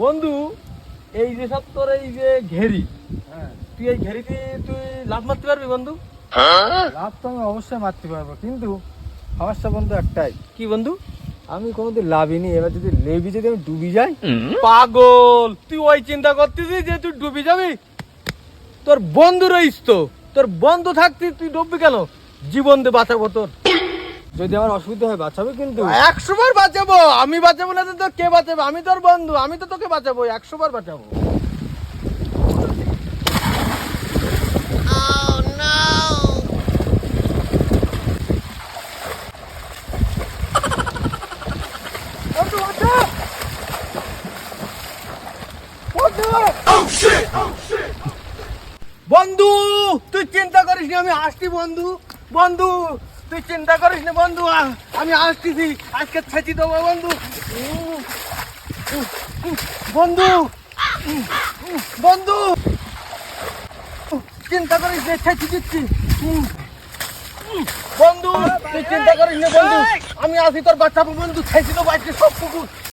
বন্ধু, এই যে সব তোর এই যে ঘেরি, তুই এই ঘেরিতে তুই লাফ মারতে পারবি বন্ধু? লাভ তো আমি অবশ্যই মারতে পারবো, কিন্তু সমস্যা বন্ধু একটাই। কি বন্ধু? আমি কোনোদিন লাভিনি, এবার যদি লেবি যদি আমি ডুবি যাই। পাগল, তুই ওই চিন্তা করতেছিস যে তুই ডুবে যাবি? তোর বন্ধু রইস তো, তোর বন্ধু থাকতে তুই ডুববি কেন? জীবন দিয়ে বাঁচাবো তোর। যদি আমার অসুবিধা হয় বাঁচাবে কিন্তু। 100 বার বাঁচাবো। আমি বাঁচাবো না তো তোর কে বাঁচাবে? আমি তোর বন্ধু, আমি তো তোকে বাঁচাবো, 100 বার বাঁচাবো। বন্ধু, বাঁচা! বন্ধু! বন্ধু, তুই চিন্তা করিস না, আমি আসছি বন্ধু। বন্ধু, তুই চিন্তা করিস না বন্ধু, আমি আসতেছি। আজকে ছেঁচি দেবো বন্ধু। বন্ধু, বন্ধু, চিন্তা করিস না, ছেঁচি দিচ্ছি। বন্ধু, তুই চিন্তা করিস না বন্ধু, আমি আসি তোর বাচ্চাবো বন্ধু, ছেঁচি দেবো আজকে সব কুকুর।